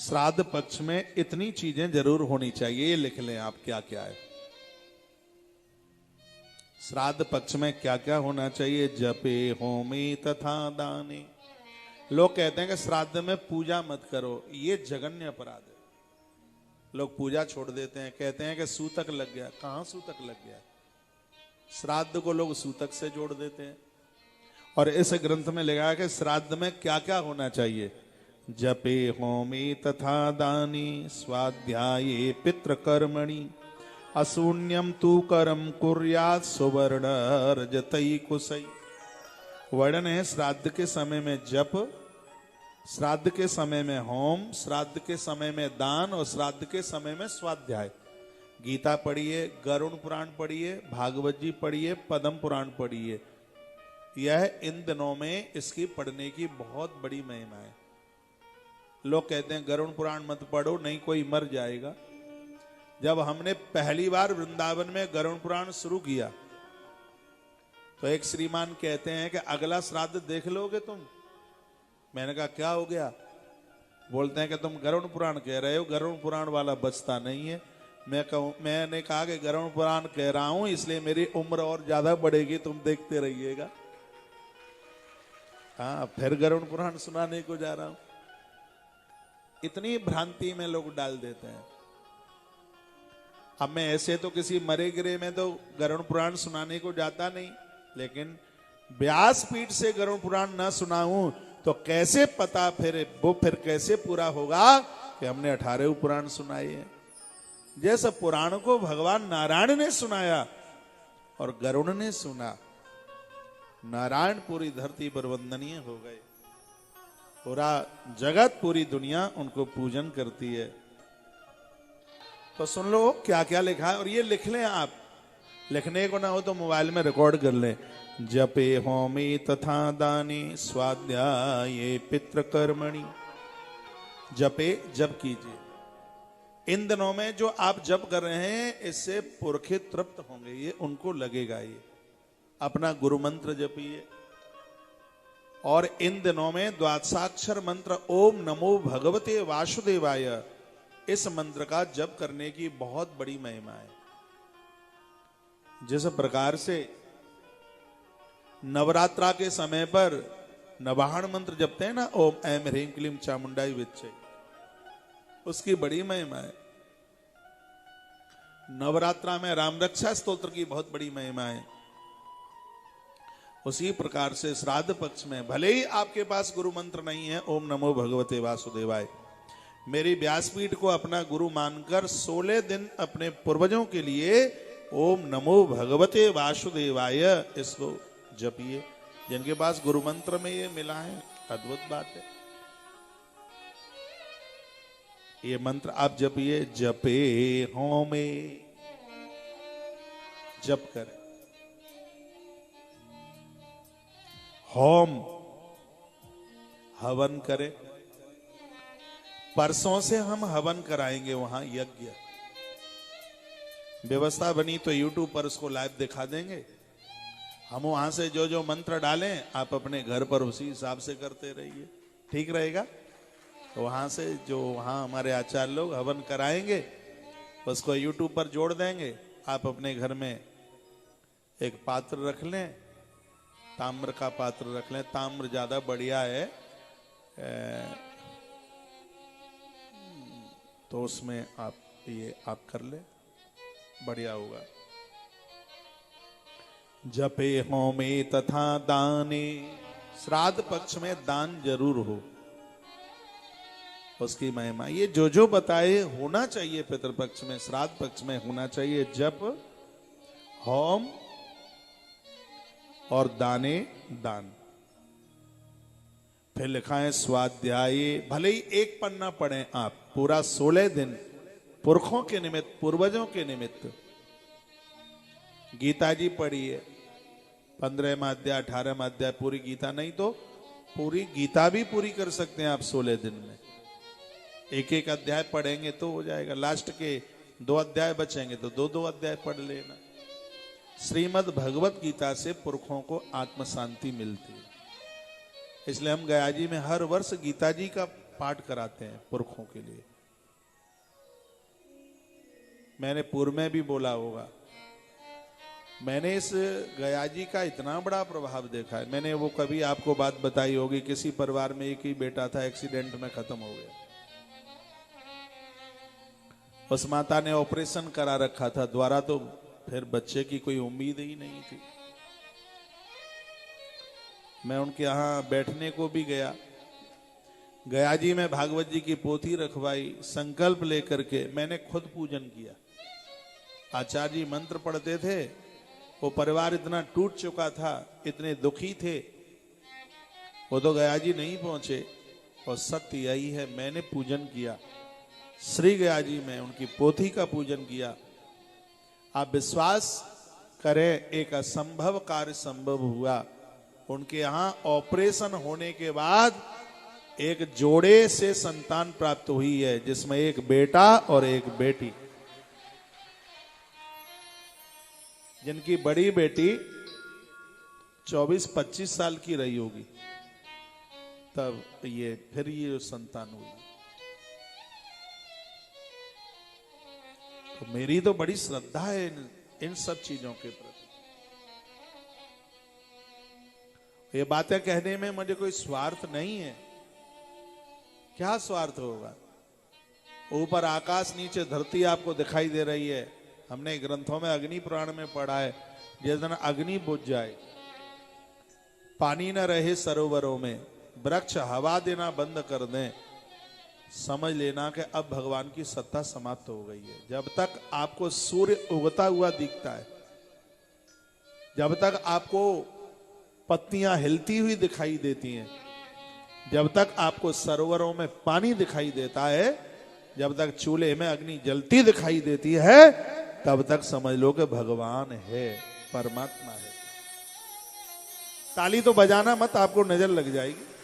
श्राद्ध पक्ष में इतनी चीजें जरूर होनी चाहिए, ये लिख लें आप क्या क्या है। श्राद्ध पक्ष में क्या क्या होना चाहिए? जपे होमे तथा दाने। लोग कहते हैं कि श्राद्ध में पूजा मत करो, ये जघन्य अपराध है। लोग पूजा छोड़ देते हैं, कहते हैं कि सूतक लग गया। कहां सूतक लग गया? श्राद्ध को लोग सूतक से जोड़ देते हैं। और इस ग्रंथ में लिखा है कि श्राद्ध में क्या क्या होना चाहिए। जपे होमे तथा दानी स्वाध्याये पितृकर्मणि अशून्यम तु कर्म कुर्यात् सुवर्ण रजतई कुशई। वर्णन है श्राद्ध के समय में जप, श्राद्ध के समय में होम, श्राद्ध के समय में दान और श्राद्ध के समय में स्वाध्याय। गीता पढ़िए, गरुण पुराण पढ़िए, भागवत जी पढ़िए, पद्म पुराण पढ़िए। यह इन दिनों में इसकी पढ़ने की बहुत बड़ी महिमा है। लोग कहते हैं गरुण पुराण मत पढ़ो, नहीं कोई मर जाएगा। जब हमने पहली बार वृंदावन में गरुण पुराण शुरू किया तो एक श्रीमान कहते हैं कि अगला श्राद्ध देख लोगे तुम। मैंने कहा क्या हो गया? बोलते हैं कि तुम गरुण पुराण कह रहे हो, गरुण पुराण वाला बचता नहीं है। मैंने कहा कि गरुण पुराण कह रहा हूं इसलिए मेरी उम्र और ज्यादा बढ़ेगी, तुम देखते रहिएगा। हाँ, फिर गरुण पुराण सुनाने को जा रहा हूं। इतनी भ्रांति में लोग डाल देते हैं। अब मैं ऐसे तो किसी मरे गिरे में तो गरुण पुराण सुनाने को जाता नहीं, लेकिन व्यासपीठ से गरुण पुराण न सुनाऊं तो कैसे पता फिर कैसे पूरा होगा कि हमने 18 पुराण सुनाए हैं। जैसे पुराण को भगवान नारायण ने सुनाया और गरुण ने सुना, नारायण पूरी धरती पर वंदनीय हो गए। पूरा जगत, पूरी दुनिया उनको पूजन करती है। तो सुन लो क्या क्या लिखा है और ये लिख लें आप। लिखने को ना हो तो मोबाइल में रिकॉर्ड कर लें। जपे होमे तथा दाने स्वाध्याये पितृकर्मणि। जपे जप कीजिए। इन दिनों में जो आप जप कर रहे हैं इससे पुरखे तृप्त होंगे, ये उनको लगेगा। ये अपना गुरु मंत्र जपिए। और इन दिनों में द्वादशाक्षर मंत्र ओम नमो भगवते वासुदेवाय, इस मंत्र का जप करने की बहुत बड़ी महिमा है। जिस प्रकार से नवरात्रा के समय पर नवाहन मंत्र जपते हैं ना, ओम ऐं ह्रीं क्लीं चामुंडाई विच्चे, उसकी बड़ी महिमा है। नवरात्रा में राम रक्षा स्तोत्र की बहुत बड़ी महिमा है। उसी प्रकार से श्राद्ध पक्ष में भले ही आपके पास गुरु मंत्र नहीं है, ओम नमो भगवते वासुदेवाय, मेरी व्यासपीठ को अपना गुरु मानकर 16 दिन अपने पूर्वजों के लिए ओम नमो भगवते वासुदेवाय इसको जपिए। जिनके पास गुरु मंत्र में ये मिला है, अद्भुत बात है। ये मंत्र आप जपिए। जपे होमे, जप करें। होम, हवन करें। परसों से हम हवन कराएंगे वहां यज्ञ। व्यवस्था बनी तो YouTube पर उसको लाइव दिखा देंगे। हम वहां से जो जो मंत्र डालें आप अपने घर पर उसी हिसाब से करते रहिए, ठीक रहेगा। तो वहां से जो वहां हमारे आचार्य लोग हवन कराएंगे उसको YouTube पर जोड़ देंगे। आप अपने घर में एक पात्र रख लें, ताम्र का पात्र रख लें। ताम्र ज्यादा बढ़िया है, तो उसमें आप कर ले, बढ़िया होगा। जपे होमे तथा दाने, श्राद्ध पक्ष में दान जरूर हो, उसकी महिमा। ये जो जो बताए होना चाहिए पितृपक्ष में, श्राद्ध पक्ष में होना चाहिए। जप, होम और दाने दान। फिर लिखा है स्वाध्याय। भले ही एक पन्ना पढ़ें आप, पूरा 16 दिन पुरखों के निमित्त, पूर्वजों के निमित्त। गीता जी पढ़िए, 15वां अध्याय, 18वां अध्याय, पूरी गीता नहीं तो पूरी गीता भी पूरी कर सकते हैं आप 16 दिन में। एक एक अध्याय पढ़ेंगे तो हो जाएगा। लास्ट के 2 अध्याय बचेंगे तो 2-2 अध्याय पढ़ लेना। श्रीमद् भगवत गीता से पुरखों को आत्म शांति मिलती है। इसलिए हम गया जी में हर वर्ष गीता जी का पाठ कराते हैं पुरखों के लिए। मैंने पूर्व में भी बोला होगा, मैंने इस गया जी का इतना बड़ा प्रभाव देखा है। मैंने वो कभी आपको बात बताई होगी, किसी परिवार में एक ही बेटा था, एक्सीडेंट में खत्म हो गया। उस माता ने ऑपरेशन करा रखा था द्वारा, तो फिर बच्चे की कोई उम्मीद ही नहीं थी। मैं उनके यहां बैठने को भी गया। गया जी में भागवत जी की पोथी रखवाई, संकल्प लेकर के मैंने खुद पूजन किया। आचार्य जी मंत्र पढ़ते थे, वो परिवार इतना टूट चुका था, इतने दुखी थे, वो तो गया जी नहीं पहुंचे। और सत्य यही है, मैंने पूजन किया श्री गया जी में, उनकी पोथी का पूजन किया। आप विश्वास करें, एक असंभव कार्य संभव हुआ। उनके यहां ऑपरेशन होने के बाद एक जोड़े से संतान प्राप्त हुई है, जिसमें एक बेटा और एक बेटी। जिनकी बड़ी बेटी 24-25 साल की रही होगी, तब ये फिर ये संतान हुई। तो मेरी तो बड़ी श्रद्धा है इन सब चीजों के प्रति। ये बातें कहने में मुझे कोई स्वार्थ नहीं है। क्या स्वार्थ होगा? ऊपर आकाश, नीचे धरती आपको दिखाई दे रही है। हमने ग्रंथों में अग्नि पुराण में पढ़ा है, जिस दिन अग्नि बुझ जाए, पानी न रहे सरोवरों में, वृक्ष हवा देना बंद कर दें, समझ लेना कि अब भगवान की सत्ता समाप्त हो गई है। जब तक आपको सूर्य उगता हुआ दिखता है, जब तक आपको पत्तियां हिलती हुई दिखाई देती हैं, जब तक आपको सरोवरों में पानी दिखाई देता है, जब तक चूल्हे में अग्नि जलती दिखाई देती है, तब तक समझ लो कि भगवान है, परमात्मा है। ताली तो बजाना मत, आपको नजर लग जाएगी।